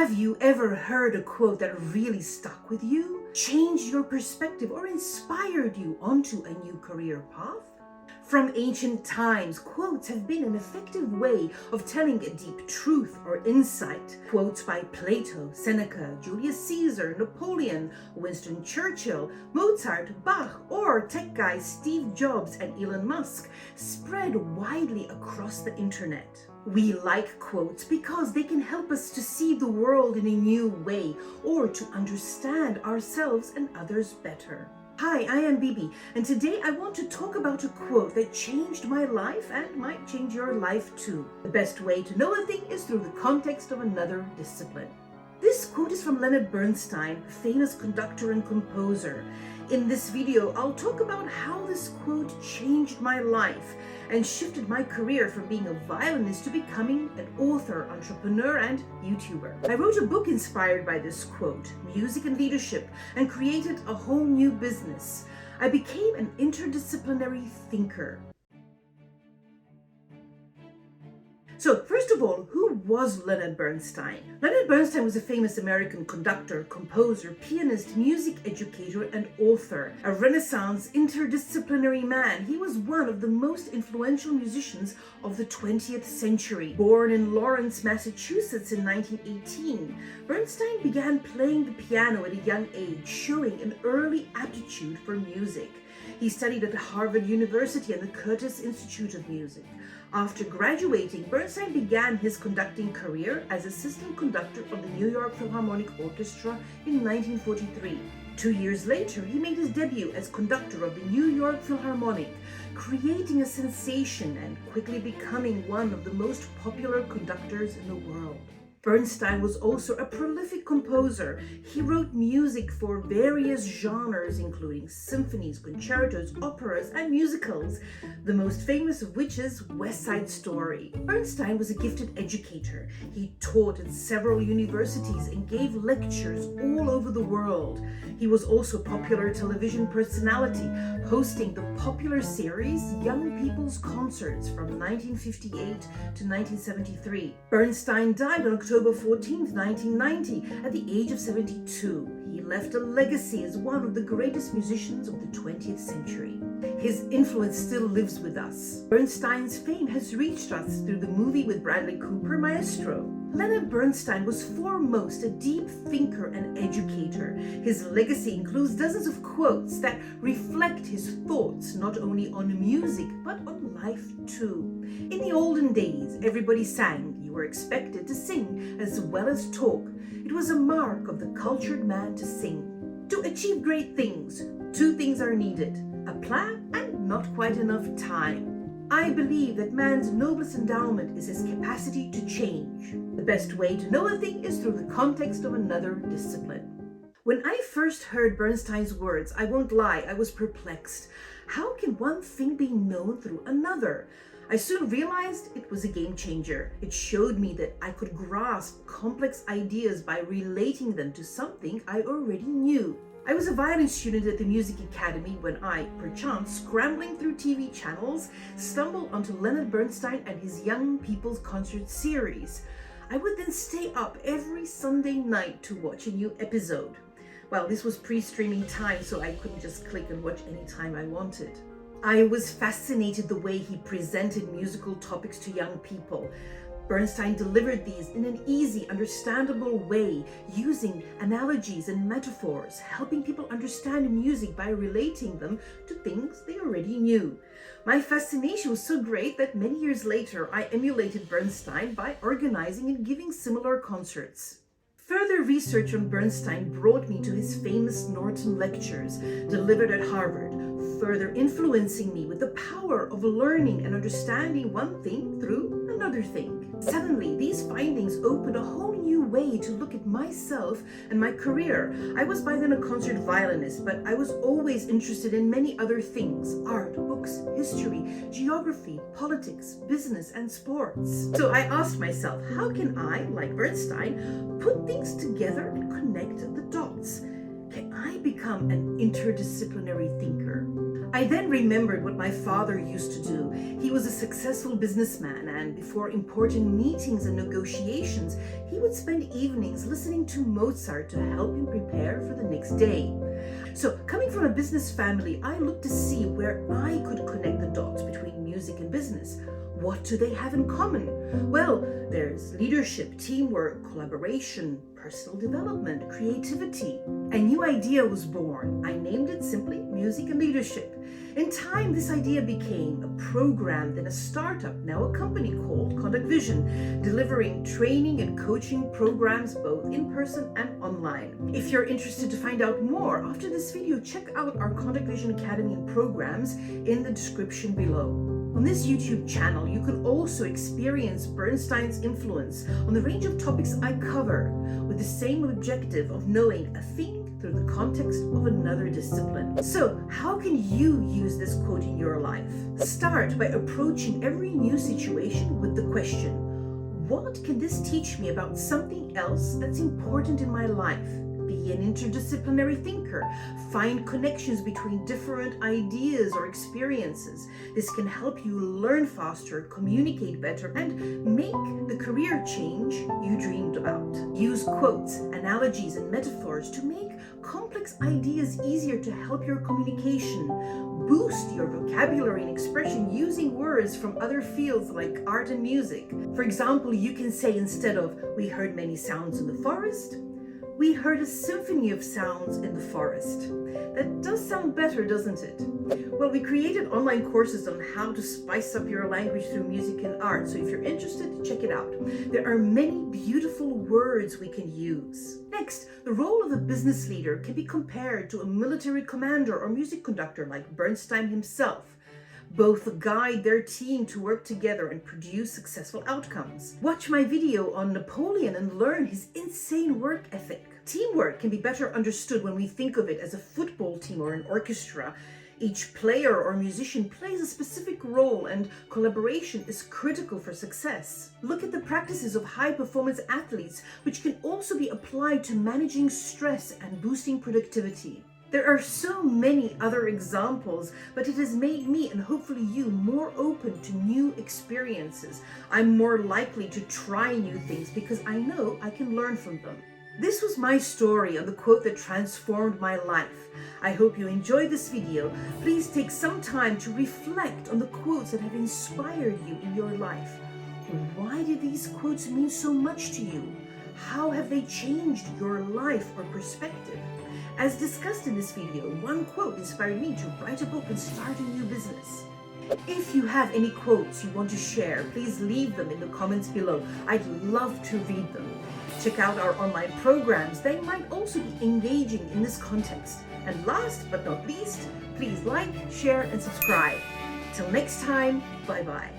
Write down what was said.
Have you ever heard a quote that really stuck with you, changed your perspective, or inspired you onto a new career path? From ancient times, quotes have been an effective way of telling a deep truth or insight. Quotes by Plato, Seneca, Julius Caesar, Napoleon, Winston Churchill, Mozart, Bach, or tech guys Steve Jobs and Elon Musk spread widely across the internet. We like quotes because they can help us to see the world in a new way or to understand ourselves and others better. Hi, I am Bibi, and today I want to talk about a quote that changed my life and might change your life too. The best way to know a thing is through the context of another discipline. This quote is from Leonard Bernstein, a famous conductor and composer. In this video, I'll talk about how this quote changed my life and shifted my career from being a violinist to becoming an author, entrepreneur, and YouTuber. I wrote a book inspired by this quote, Music and Leadership, and created a whole new business. I became an interdisciplinary thinker. So, first of all, who was Leonard Bernstein? Leonard Bernstein was a famous American conductor, composer, pianist, music educator, and author. A Renaissance interdisciplinary man, he was one of the most influential musicians of the 20th century. Born in Lawrence, Massachusetts in 1918, Bernstein began playing the piano at a young age, showing an early aptitude for music. He studied at Harvard University and the Curtis Institute of Music. After graduating, Bernstein began his conducting career as assistant conductor of the New York Philharmonic Orchestra in 1943. 2 years later, he made his debut as conductor of the New York Philharmonic, creating a sensation and quickly becoming one of the most popular conductors in the world. Bernstein was also a prolific composer. He wrote music for various genres, including symphonies, concertos, operas, and musicals, the most famous of which is West Side Story. Bernstein was a gifted educator. He taught at several universities and gave lectures all over the world. He was also a popular television personality, hosting the popular series Young People's Concerts from 1958 to 1973. Bernstein died on October 14, 1990, at the age of 72. He left a legacy as one of the greatest musicians of the 20th century. His influence still lives with us. Bernstein's fame has reached us through the movie with Bradley Cooper, Maestro. Leonard Bernstein was foremost a deep thinker and educator. His legacy includes dozens of quotes that reflect his thoughts not only on music but on life too. In the olden days, everybody sang. You were expected to sing as well as talk. It was a mark of the cultured man to sing. To achieve great things, two things are needed: a plan and not quite enough time. I believe that man's noblest endowment is his capacity to change. The best way to know a thing is through the context of another discipline. When I first heard Bernstein's words, I won't lie, I was perplexed. How can one thing be known through another? I soon realized it was a game changer. It showed me that I could grasp complex ideas by relating them to something I already knew. I was a violin student at the Music Academy when I, perchance scrambling through TV channels, stumbled onto Leonard Bernstein and his Young People's Concert series. I would then stay up every Sunday night to watch a new episode. Well, this was pre-streaming time, so I couldn't just click and watch anytime I wanted. I was fascinated the way he presented musical topics to young people. Bernstein delivered these in an easy, understandable way, using analogies and metaphors, helping people understand music by relating them to things they already knew. My fascination was so great that many years later, I emulated Bernstein by organizing and giving similar concerts. Further research on Bernstein brought me to his famous Norton lectures, delivered at Harvard, further influencing me with the power of learning and understanding one thing through another thing. Suddenly, these findings opened a whole new way to look at myself and my career. I was by then a concert violinist, but I was always interested in many other things: art, books, history, geography, politics, business, and sports. So I asked myself, how can I, like Bernstein, put things together and connect the dots? Can I become an interdisciplinary thinker? I then remembered what my father used to do. He was a successful businessman, and before important meetings and negotiations, he would spend evenings listening to Mozart to help him prepare for the next day. So, coming from a business family, I looked to see where I could connect the dots between music and business. What do they have in common? Well, there's leadership, teamwork, collaboration, personal development, creativity. A new idea was born. I named it simply Music and Leadership. In time, this idea became a program, then a startup, now a company called Conduct Vision, delivering training and coaching programs both in person and online. If you're interested to find out more, after this video, check out our Conduct Vision Academy and programs in the description below. On this YouTube channel, you can also experience Bernstein's influence on the range of topics I cover, with the same objective of knowing a thing through the context of another discipline. So, how can you use this quote in your life? Start by approaching every new situation with the question, what can this teach me about something else that's important in my life? Be an interdisciplinary thinker. Find connections between different ideas or experiences. This can help you learn faster, communicate better, and make the career change you dreamed about. Use quotes, analogies, and metaphors to make complex ideas easier to help your communication. Boost your vocabulary and expression using words from other fields like art and music. For example, you can say, instead of "we heard many sounds in the forest," "we heard a symphony of sounds in the forest." That does sound better, doesn't it? Well, we created online courses on how to spice up your language through music and art, so if you're interested, check it out. There are many beautiful words we can use. Next, the role of a business leader can be compared to a military commander or music conductor like Bernstein himself. Both guide their team to work together and produce successful outcomes. Watch my video on Napoleon and learn his insane work ethic. Teamwork can be better understood when we think of it as a football team or an orchestra. Each player or musician plays a specific role, and collaboration is critical for success. Look at the practices of high-performance athletes, which can also be applied to managing stress and boosting productivity. There are so many other examples, but it has made me, and hopefully you, more open to new experiences. I'm more likely to try new things because I know I can learn from them. This was my story on the quote that transformed my life. I hope you enjoyed this video. Please take some time to reflect on the quotes that have inspired you in your life. Why did these quotes mean so much to you? How have they changed your life or perspective? As discussed in this video, one quote inspired me to write a book and start a new business. If you have any quotes you want to share, please leave them in the comments below. I'd love to read them. Check out our online programs. They might also be engaging in this context. And last but not least, please like, share, and subscribe. Till next time, bye-bye.